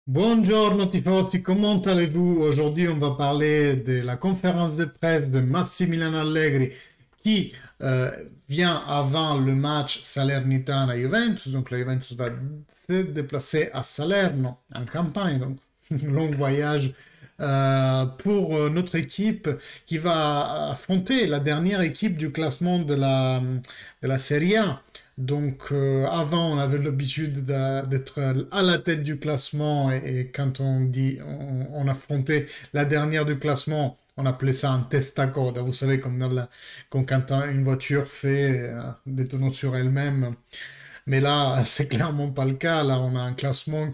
Buongiorno tifosi, comment allez-vous? Aujourd'hui, on va parler de la conférence de presse de Massimiliano Allegri qui vient avant le match Salernitana-Juventus. Donc, la Juventus va se déplacer à Salerno en campagne, donc long voyage pour notre équipe qui va affronter la dernière équipe du classement de la Serie A. Donc avant, on avait l'habitude d'être à la tête du classement et quand on affrontait la dernière du classement, on appelait ça un testacoda. Vous savez, comme quand une voiture fait des tonneaux sur elle-même. Mais là, c'est clairement pas le cas. Là, on a un classement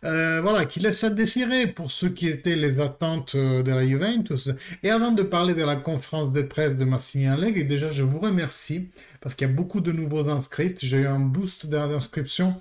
voilà, qui laisse à désirer pour ce qui étaient les attentes de la Juventus. Et avant de parler de la conférence de presse de Massimiliano Allegri, déjà, je vous remercie parce qu'il y a beaucoup de nouveaux inscrits. J'ai eu un boost d'inscription.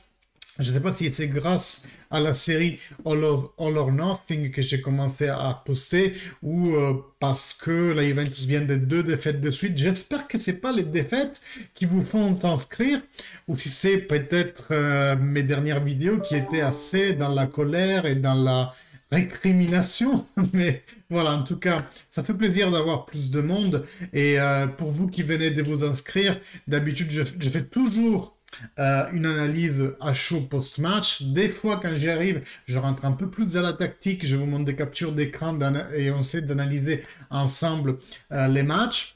Je ne sais pas si c'est grâce à la série All or Nothing que j'ai commencé à poster ou parce que la Juventus vient de deux défaites de suite. J'espère que ce n'est pas les défaites qui vous font inscrire ou si c'est peut-être mes dernières vidéos qui étaient assez dans la colère et dans la récrimination. Mais voilà, en tout cas, ça fait plaisir d'avoir plus de monde. Et pour vous qui venez de vous inscrire, d'habitude, je fais toujours une analyse à chaud post-match. Des fois, quand j'y arrive, je rentre un peu plus dans la tactique, je vous montre des captures d'écran et on essaie d'analyser ensemble les matchs.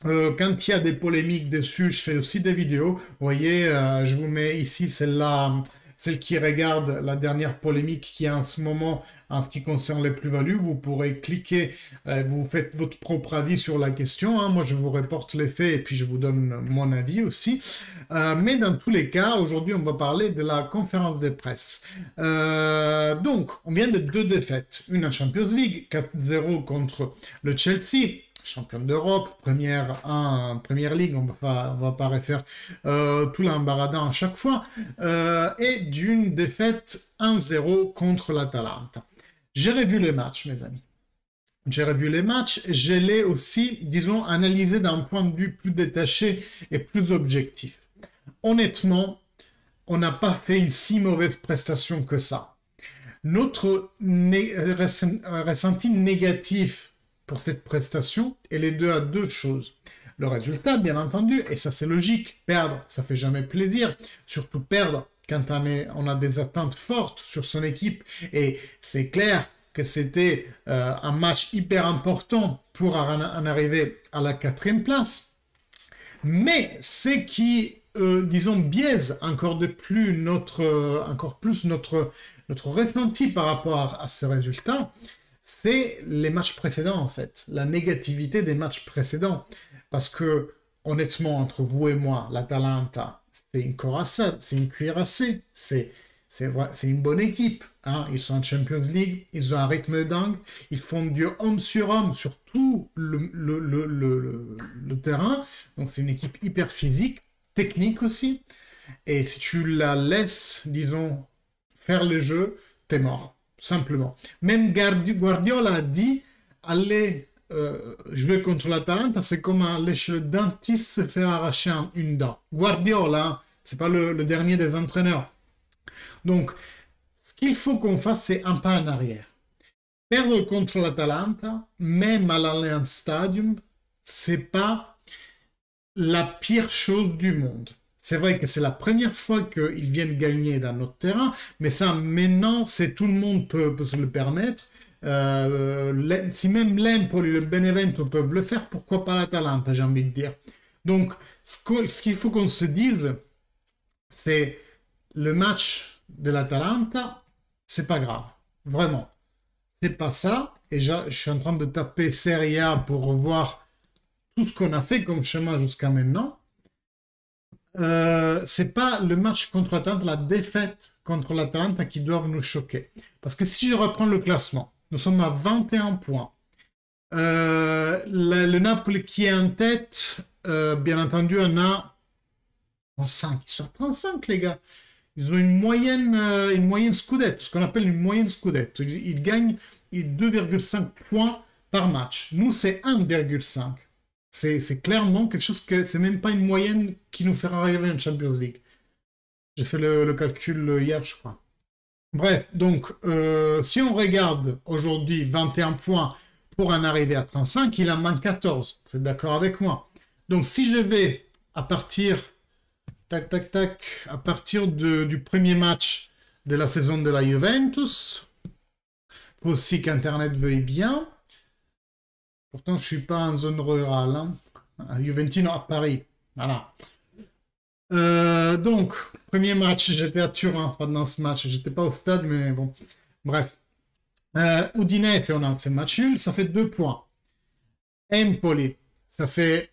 Quand il y a des polémiques dessus, je fais aussi des vidéos. Vous voyez, je vous mets ici celle-là, celle qui regarde la dernière polémique qui est en ce moment en ce qui concerne les plus-values. Vous pourrez cliquer, vous faites votre propre avis sur la question, hein. Moi, je vous reporte les faits et puis je vous donne mon avis aussi. Mais dans tous les cas, aujourd'hui, on va parler de la conférence de presse. Donc, on vient de deux défaites. Une en Champions League, 4-0 contre le Chelsea, champion d'Europe, première ligue, on va pas refaire tout l'embarras à chaque fois, et d'une défaite 1-0 contre l'Atalanta. J'ai revu les matchs, mes amis. J'ai revu les matchs, je l'ai aussi, disons, analysé d'un point de vue plus détaché et plus objectif. Honnêtement, on n'a pas fait une si mauvaise prestation que ça. Notre ressenti négatif pour cette prestation est les deux à deux choses. Le résultat, bien entendu, et ça c'est logique, perdre, ça fait jamais plaisir, surtout perdre quand on a des attentes fortes sur son équipe, et c'est clair que c'était un match hyper important pour en arriver à la quatrième place. Mais ce qui, disons, biaise encore plus notre ressenti par rapport à ce résultat, c'est les matchs précédents en fait, la négativité des matchs précédents. Parce que, honnêtement, entre vous et moi, l'Atalanta, c'est une corazzata, c'est une cuirassée, c'est une bonne équipe, hein. Ils sont en Champions League, ils ont un rythme de dingue, ils font du homme sur homme sur tout le terrain. Donc c'est une équipe hyper physique, technique aussi. Et si tu la laisses, disons, faire le jeu, t'es mort, simplement. Même Guardiola a dit, allez jouer contre l'Atalanta, c'est comme aller chez le dentiste se faire arracher une dent. Guardiola, hein, c'est pas le dernier des entraîneurs. Donc, ce qu'il faut qu'on fasse, c'est un pas en arrière. Perdre contre l'Atalanta, même à l'Allianz Stadium, c'est pas la pire chose du monde. C'est vrai que c'est la première fois qu'ils viennent gagner dans notre terrain, mais ça, maintenant, c'est tout le monde peut se le permettre. Si même l'Empoli et le Benevento peuvent le faire, pourquoi pas l'Atalanta, j'ai envie de dire. Donc, ce qu'il faut qu'on se dise, c'est le match de l'Atalanta, c'est pas grave. Vraiment. C'est pas ça. Et je suis en train de taper Serie A pour revoir tout ce qu'on a fait comme chemin jusqu'à maintenant. C'est pas le match contre l'Atalanta, la défaite contre l'Atalanta qui doivent nous choquer. Parce que si je reprends le classement, nous sommes à 21 points. Le Napoli qui est en tête, bien entendu, en a 35. Ils sont à 35, les gars. Ils ont une moyenne scudetto, ce qu'on appelle une moyenne scudetto. Ils gagnent 2,5 points par match. Nous, c'est 1,5. C'est clairement quelque chose que c'est même pas une moyenne qui nous fera arriver en Champions League. J'ai fait le calcul hier, je crois. Bref, donc si on regarde aujourd'hui 21 points pour en arriver à 35, il en manque 14. Vous êtes d'accord avec moi? Donc si je vais à partir, tac, tac, tac, à partir du premier match de la saison de la Juventus, faut aussi qu'Internet veuille bien. Pourtant, je suis pas en zone rurale, hein. À Juventino à Paris. Voilà. Donc, premier match, j'étais à Turin pendant ce match. J'étais pas au stade, mais bon. Bref. Udinese, on a fait match nul, ça fait 2 points. Empoli, ça fait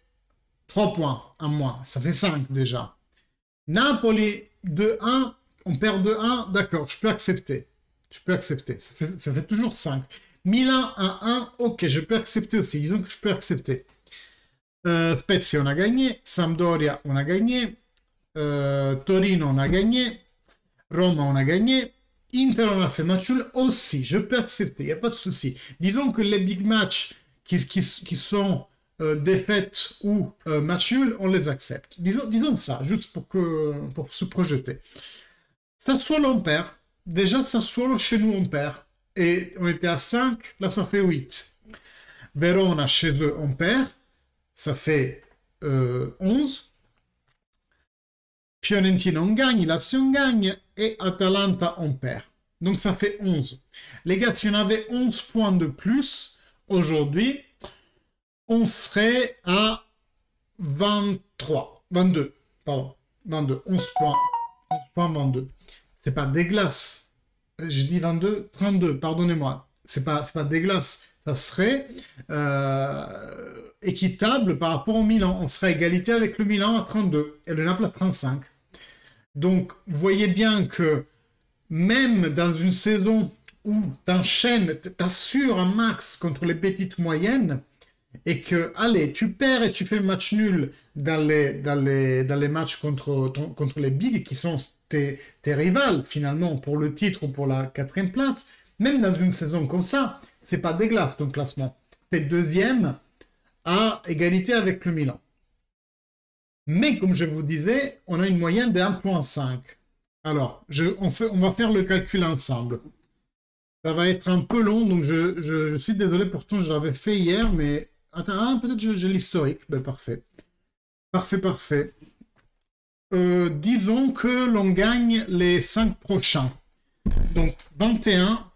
3 points à moi. Ça fait 5 déjà. Napoli, 2-1, on perd 2-1, d'accord, je peux accepter. Je peux accepter. Ça fait toujours 5. Milan 1-1, ok, je peux accepter aussi. Disons que je peux accepter. Spezia, on a gagné. Sampdoria, on a gagné. Torino, on a gagné. Roma, on a gagné. Inter, on a fait match nul aussi. Je peux accepter, il n'y a pas de souci. Disons que les big matchs qui sont défaites ou match nul, on les accepte. Disons ça, juste pour se projeter. Sassuolo, on perd. Déjà, Sassuolo, chez nous, on perd. Et on était à 5, là, ça fait 8. Verona, chez eux, on perd. Ça fait 11. Fiorentina, on gagne. Lazio, on gagne. Et Atalanta, on perd. Donc, ça fait 11. Les gars, si on avait 11 points de plus, aujourd'hui, on serait à 22, pardon, 22, 11 points, 11 points, 22. C'est pas des glaces. Je dis 22, 32, pardonnez-moi. C'est pas des glaces. Ça serait équitable par rapport au Milan. On serait à égalité avec le Milan à 32 et le Naples à 35. Donc, vous voyez bien que même dans une saison où t'enchaînes, t'assures un max contre les petites moyennes, et que, allez, tu perds et tu fais match nul dans les matchs contre les bigs qui sont tes rivales, finalement, pour le titre ou pour la 4e place, même dans une saison comme ça, c'est pas dégueulasse ton classement. T'es deuxième à égalité avec le Milan. Mais comme je vous disais, on a une moyenne de 1,5. Alors, on va faire le calcul ensemble. Ça va être un peu long, donc je suis désolé, pourtant je l'avais fait hier, mais... Attends, peut-être j'ai l'historique. Ben, parfait. Parfait, parfait. Disons que l'on gagne les 5 prochains. Donc, 21.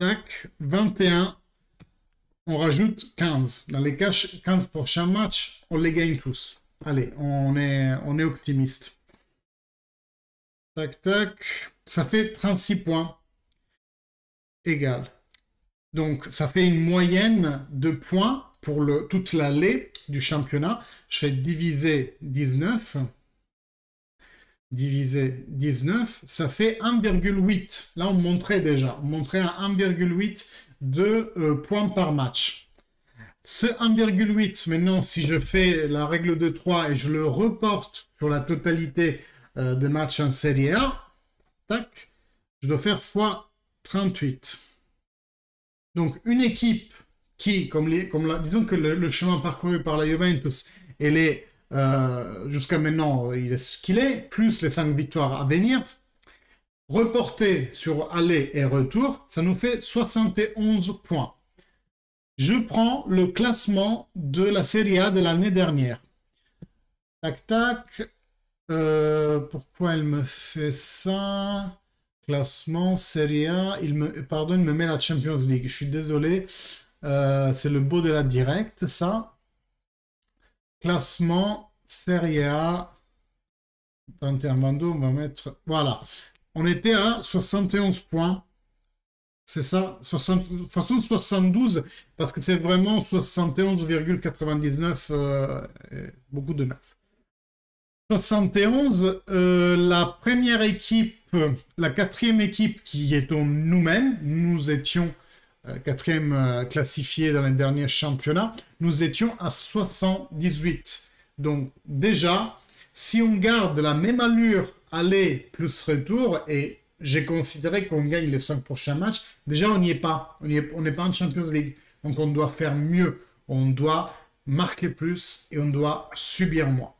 Tac, 21. On rajoute 15. Dans les 15 prochains matchs, on les gagne tous. Allez, on est optimiste. Tac, tac. Ça fait 36 points. Égal. Donc, ça fait une moyenne de points pour toute l'allée du championnat. Je fais diviser 19. Diviser 19, ça fait 1,8. Là, on montrait déjà. On montrait à 1,8 de points par match. Ce 1,8, maintenant, si je fais la règle de 3 et je le reporte sur la totalité de matchs en Serie A, tac, je dois faire fois 38. Donc, une équipe qui, disons que le chemin parcouru par la Juventus, elle est jusqu'à maintenant, il est ce qu'il est, plus les 5 victoires à venir, reporté sur aller et retour, ça nous fait 71 points. Je prends le classement de la Serie A de l'année dernière. Tac, tac. Pourquoi elle me fait ça? Classement, Serie A, il me met la Champions League. Je suis désolé. C'est le beau de la directe, ça. Classement, Serie A. 21-22, on va mettre... Voilà. On était à 71 points. C'est ça, de toute façon 72, parce que c'est vraiment 71,99, beaucoup de 9. 71, la première équipe, la 4e équipe qui étions nous-mêmes, nous étions 4e classifiés dans les derniers championnats, nous étions à 78. Donc déjà, si on garde la même allure aller plus retour, et j'ai considéré qu'on gagne les 5 prochains matchs, déjà on n'y est pas, on n'est pas en Champions League, donc on doit faire mieux, on doit marquer plus et on doit subir moins.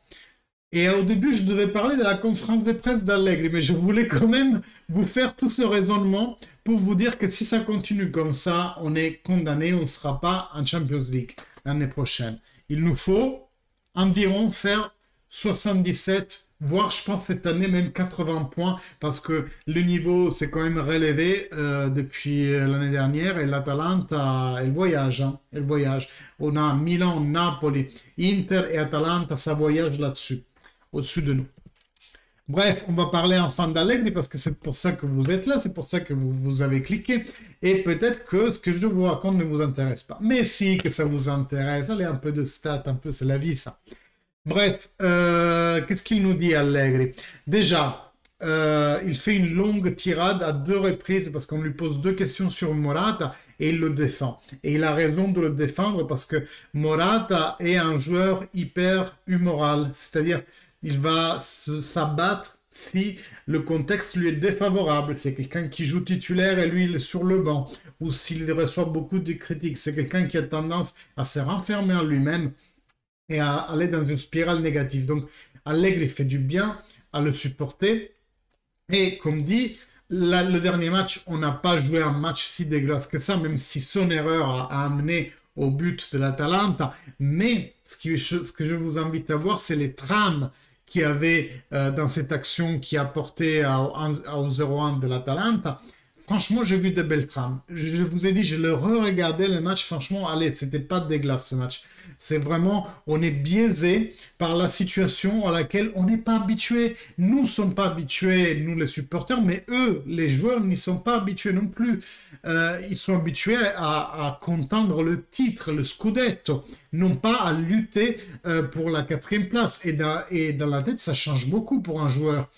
Et au début, je devais parler de la conférence de presse d'Allegri, mais je voulais quand même vous faire tout ce raisonnement pour vous dire que si ça continue comme ça, on est condamné, on ne sera pas en Champions League l'année prochaine. Il nous faut environ faire 77, voire je pense cette année même 80 points, parce que le niveau s'est quand même relevé depuis l'année dernière et l'Atalanta, elle voyage, hein, elle voyage. On a Milan, Napoli, Inter et Atalanta, ça voyage là-dessus, au-dessus de nous. Bref, on va parler enfin d'Allegri parce que c'est pour ça que vous êtes là, c'est pour ça que vous avez cliqué. Et peut-être que ce que je vous raconte ne vous intéresse pas. Mais si que ça vous intéresse, allez, un peu de stats, un peu, c'est la vie ça. Bref, qu'est-ce qu'il nous dit Allegri? Déjà, il fait une longue tirade à deux reprises parce qu'on lui pose deux questions sur Morata et il le défend. Et il a raison de le défendre parce que Morata est un joueur hyper humoral, c'est-à-dire il va s'abattre si le contexte lui est défavorable. C'est quelqu'un qui joue titulaire et lui il est sur le banc, ou s'il reçoit beaucoup de critiques. C'est quelqu'un qui a tendance à se renfermer en lui-même et à aller dans une spirale négative. Donc, Allegri fait du bien à le supporter. Et comme dit, le dernier match, on n'a pas joué un match si dégueulasse que ça, même si son erreur a amené au but de l'Atalanta. Mais ce que je vous invite à voir, c'est les trames qu'il y avait dans cette action qui a porté au 0-1 de l'Atalanta. Franchement, j'ai vu de belles trames. Je vous ai dit, je le re-regardais le match. Franchement, allez, c'était pas dégueulasse ce match. C'est vraiment, on est biaisé par la situation à laquelle on n'est pas habitué. Nous ne sommes pas habitués, nous les supporters, mais eux, les joueurs, n'y sont pas habitués non plus. Ils sont habitués à contendre le titre, le scudetto, non pas à lutter pour la quatrième place. Et dans la tête, ça change beaucoup pour un joueur.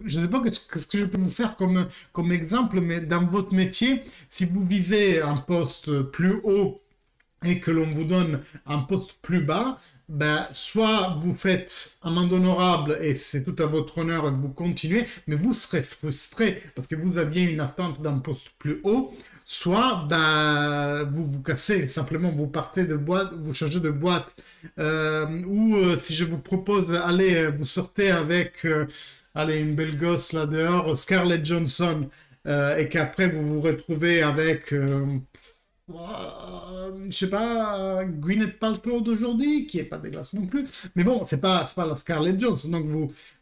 Je ne sais pas ce que je peux vous faire comme exemple, mais dans votre métier, si vous visez un poste plus haut et que l'on vous donne un poste plus bas, ben, soit vous faites amende honorable et c'est tout à votre honneur et que vous continuez, mais vous serez frustré parce que vous aviez une attente d'un poste plus haut, soit ben, vous vous cassez, simplement vous partez de boîte, vous changez de boîte, si je vous propose, allez, vous sortez avec... allez, une belle gosse là dehors, Scarlett Johansson, et qu'après vous vous retrouvez avec, je sais pas, Gwyneth Paltrow d'aujourd'hui, qui est pas dégueulasse non plus, mais bon, c'est pas la Scarlett Johansson, donc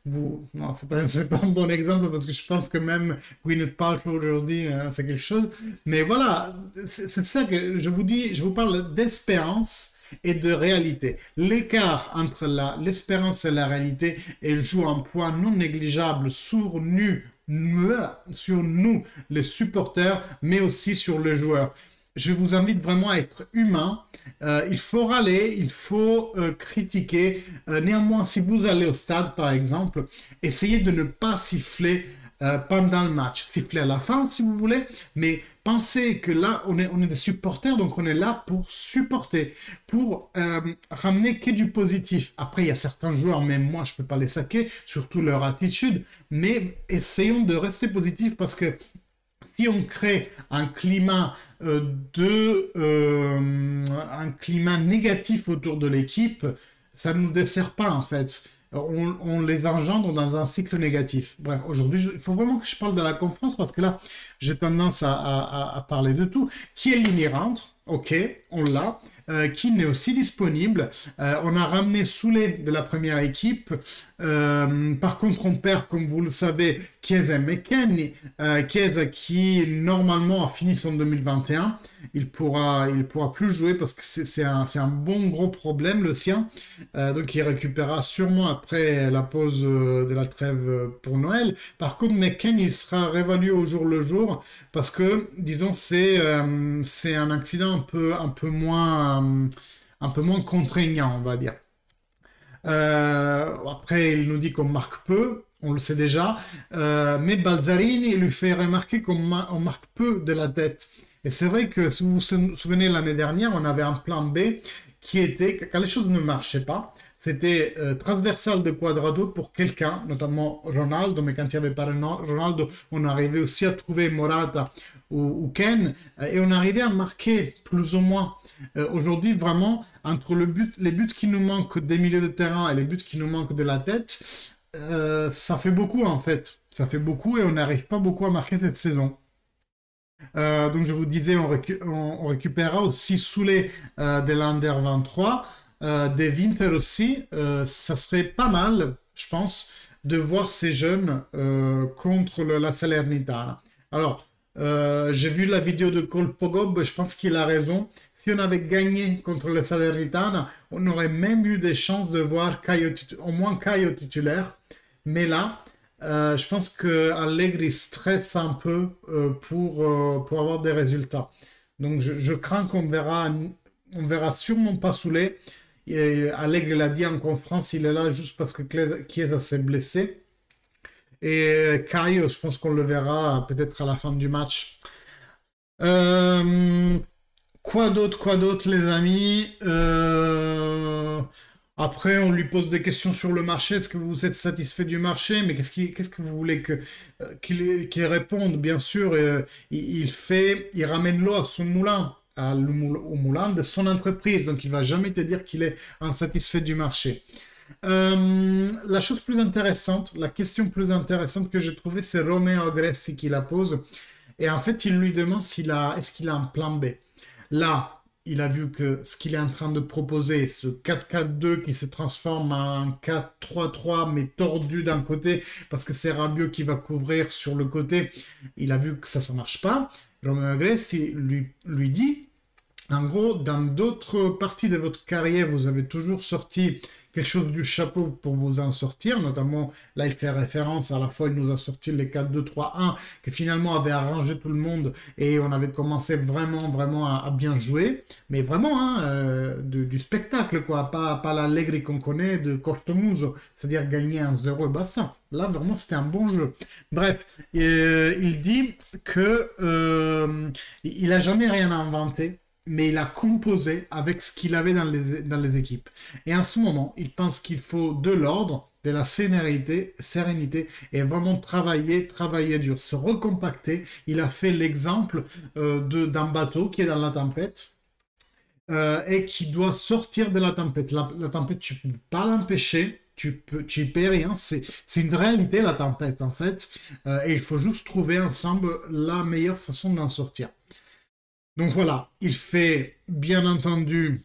non, c'est pas un bon exemple parce que je pense que même Gwyneth Paltrow aujourd'hui, c'est quelque chose, mais voilà, c'est ça que je vous dis, je vous parle d'espérance et de réalité. L'écart entre l'espérance et la réalité, elle joue un poids non négligeable sur nous, les supporters, mais aussi sur les joueurs. Je vous invite vraiment à être humain. Il faut râler, il faut critiquer. Néanmoins, si vous allez au stade, par exemple, essayez de ne pas siffler pendant le match. Siffler à la fin, si vous voulez, mais pensez que là, on est des supporters, donc on est là pour supporter, pour ramener que du positif. Après, il y a certains joueurs, même moi, je ne peux pas les saquer, surtout leur attitude, mais essayons de rester positifs parce que si on crée un climat un climat négatif autour de l'équipe, ça ne nous dessert pas en fait. On les engendre dans un cycle négatif. Bref, aujourd'hui, il faut vraiment que je parle de la conférence parce que là, j'ai tendance à parler de tout. Qui est ligne rentre? Ok, on l'a. Keane est aussi disponible. On a ramené Soulé de la première équipe. Par contre, on perd, comme vous le savez, Chiesa et McKennie. Chiesa qui, normalement, a fini son 2021. Il pourra plus jouer parce que c'est un bon gros problème, le sien. Donc, il récupérera sûrement après la pause de la trêve pour Noël. Par contre, McKennie, il sera réévalué au jour le jour parce que, disons, c'est un accident un peu moins contraignant, on va dire. Après, il nous dit qu'on marque peu, on le sait déjà, mais Balzarini lui fait remarquer on marque peu de la tête. Et c'est vrai que, si vous vous souvenez, l'année dernière, on avait un plan B qui était, quand les choses ne marchaient pas, c'était transversal de Quadrado pour quelqu'un, notamment Ronaldo, mais quand il n'y avait pas Ronaldo, on arrivait aussi à trouver Morata ou Ken, et on arrivait à marquer plus ou moins. Aujourd'hui, vraiment, entre les buts qui nous manquent des milieux de terrain et les buts qui nous manquent de la tête, ça fait beaucoup en fait. Ça fait beaucoup et on n'arrive pas beaucoup à marquer cette saison. Donc je vous disais, on récupérera aussi Soulé de l'Under 23, des Winter aussi. Ça serait pas mal, je pense, de voir ces jeunes contre la Salernitana. Alors, j'ai vu la vidéo de Cole Pogob, je pense qu'il a raison. Si on avait gagné contre le Salernitana, on aurait même eu des chances de voir au moins Caio titulaire. Mais là, je pense que Allegri stresse un peu pour avoir des résultats. Donc je crains on verra sûrement pas Soulé. Et Allegri l'a dit en conférence, il est là juste parce que Chiesa s'est blessé. Et Caio, je pense qu'on le verra peut-être à la fin du match. Euh, quoi d'autre, les amis? Après, on lui pose des questions sur le marché. Est-ce que vous êtes satisfait du marché? Mais qu'est-ce que vous voulez qu'il réponde? Bien sûr, il ramène l'eau à son moulin, au moulin de son entreprise. Donc, il va jamais te dire qu'il est insatisfait du marché. La chose plus intéressante, la question plus intéressante que j'ai trouvée, c'est Romeo Agressi qui la pose. Et en fait, il lui demande est-ce qu'il a un plan B. Là, il a vu que ce qu'il est en train de proposer, ce 4-4-2 qui se transforme en 4-3-3, mais tordu d'un côté, parce que c'est Rabiot qui va couvrir sur le côté, il a vu que ça ne marche pas. Romeo Agressi lui dit, en gros, dans d'autres parties de votre carrière, vous avez toujours sorti quelque chose du chapeau pour vous en sortir. Notamment, là, il fait référence, à la fois, il nous a sorti les 4-2-3-1, qui finalement avait arrangé tout le monde, et on avait commencé vraiment à bien jouer. Mais vraiment, hein, du spectacle, quoi. Pas l'Allegri qu'on connaît de Cortomuso, c'est-à-dire gagner 1-0 et basta. Là, vraiment, c'était un bon jeu. Bref, il dit que il a jamais rien inventé, mais il a composé avec ce qu'il avait dans les équipes. Et en ce moment, il pense qu'il faut de l'ordre, de la sérénité et vraiment travailler dur, se recompacter. Il a fait l'exemple d'un bateau qui est dans la tempête et qui doit sortir de la tempête. La tempête, tu ne peux pas l'empêcher. Tu y peux rien, c'est une réalité la tempête en fait, et il faut juste trouver ensemble la meilleure façon d'en sortir. Donc voilà, il fait bien entendu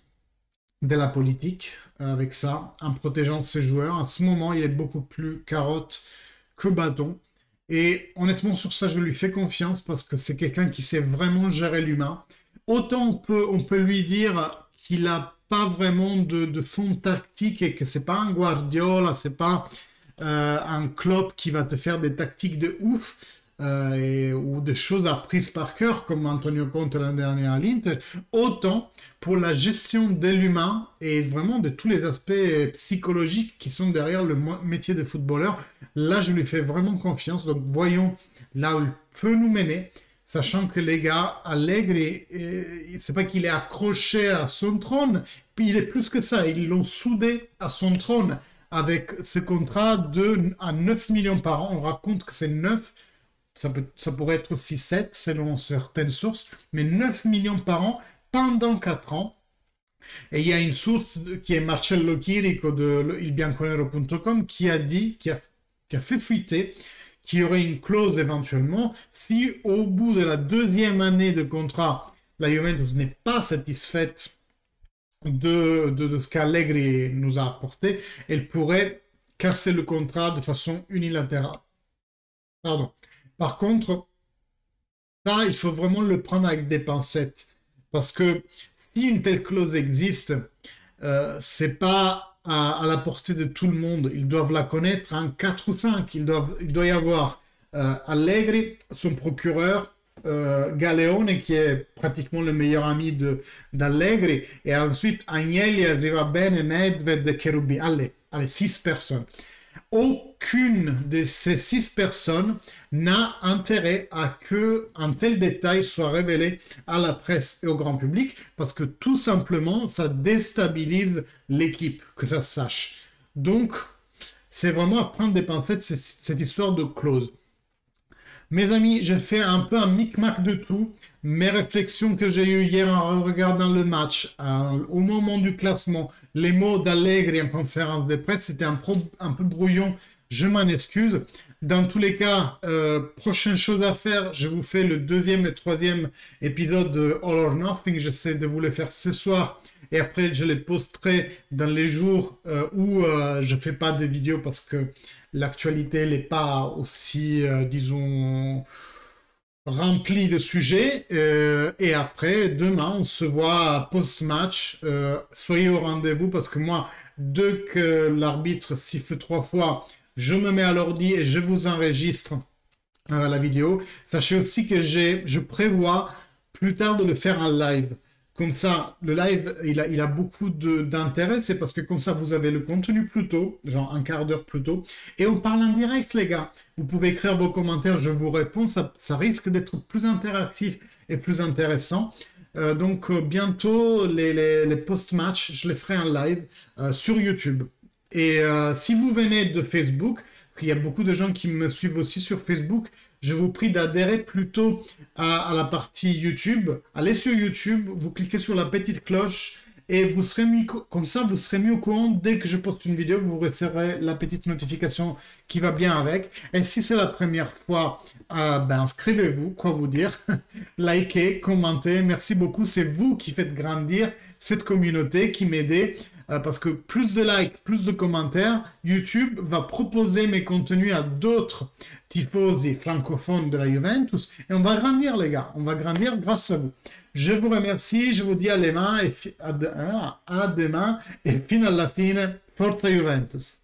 de la politique avec ça, en protégeant ses joueurs. À ce moment, il est beaucoup plus carotte que bâton. Et honnêtement, sur ça, je lui fais confiance parce que c'est quelqu'un qui sait vraiment gérer l'humain. Autant on peut lui dire qu'il n'a pas vraiment de fond tactique et que c'est pas un Guardiola, c'est pas un Klopp qui va te faire des tactiques de ouf. Ou des choses apprises par cœur comme Antonio Conte l'année dernière à l'Inter, autant pour la gestion de l'humain et vraiment de tous les aspects psychologiques qui sont derrière le métier de footballeur. Là, je lui fais vraiment confiance. Donc, voyons là où il peut nous mener, sachant que les gars, Allegri, c'est pas qu'il est accroché à son trône, puis il est plus que ça, ils l'ont soudé à son trône avec ce contrat à 9 millions par an. On raconte que c'est 9. Ça pourrait être aussi 7 selon certaines sources, mais 9 millions par an pendant 4 ans. Et il y a une source qui est Marcello Chirico de ilbianconero.com qui a fait fuiter qu'il y aurait une clause éventuellement si au bout de la deuxième année de contrat, la Juventus n'est pas satisfaite de ce qu'Allegri nous a apporté, elle pourrait casser le contrat de façon unilatérale. Pardon. Par contre, ça, il faut vraiment le prendre avec des pincettes. Parce que si une telle clause existe, c'est pas à la portée de tout le monde. Ils doivent la connaître en 4 ou 5. Il doit y avoir Allegri, son procureur, Galeone, qui est pratiquement le meilleur ami d'Allegri, et ensuite Agnelli, Arrivabene, Nedved, Cherubini. Allez, 6 personnes. Aucune de ces 6 personnes n'a intérêt à que un tel détail soit révélé à la presse et au grand public parce que tout simplement, ça déstabilise l'équipe, que ça se sache. Donc, c'est vraiment à prendre des pincettes cette histoire de clause. Mes amis, j'ai fait un peu un micmac de tout. Mes réflexions que j'ai eues hier en regardant le match, au moment du classement, les mots d'Allegri en conférence de presse, c'était un peu brouillon. Je m'en excuse. Dans tous les cas, prochaine chose à faire, je vous fais le 2e et 3e épisode de All or Nothing. J'essaie de vous le faire ce soir. Et après, je les posterai dans les jours où je ne fais pas de vidéo parce que l'actualité n'est pas aussi, disons, remplie de sujets. Et après, demain, on se voit post-match. Soyez au rendez-vous parce que moi, dès que l'arbitre siffle 3 fois, je me mets à l'ordi et je vous enregistre la vidéo. Sachez aussi que je prévois plus tard de le faire en live. Comme ça, le live, il a beaucoup d'intérêt. C'est parce que comme ça, vous avez le contenu plus tôt, genre un quart d'heure plus tôt. Et on parle en direct, les gars. Vous pouvez écrire vos commentaires, je vous réponds. Ça risque d'être plus interactif et plus intéressant. Donc, bientôt, les post-match, je les ferai en live sur YouTube. Et si vous venez de Facebook, parce qu'il y a beaucoup de gens qui me suivent aussi sur Facebook, je vous prie d'adhérer plutôt à la partie YouTube. Allez sur YouTube, vous cliquez sur la petite cloche et vous serez mis, comme ça, vous serez mis au courant dès que je poste une vidéo, vous recevrez la petite notification qui va bien avec. Et si c'est la première fois, inscrivez-vous, quoi vous dire, likez, commentez. Merci beaucoup, c'est vous qui faites grandir cette communauté, qui m'aidez. Parce que plus de likes, plus de commentaires, YouTube va proposer mes contenus à d'autres tifosi francophones de la Juventus et on va grandir, les gars. On va grandir grâce à vous. Je vous remercie, je vous dis à demain et fino alla fine, Forza Juventus.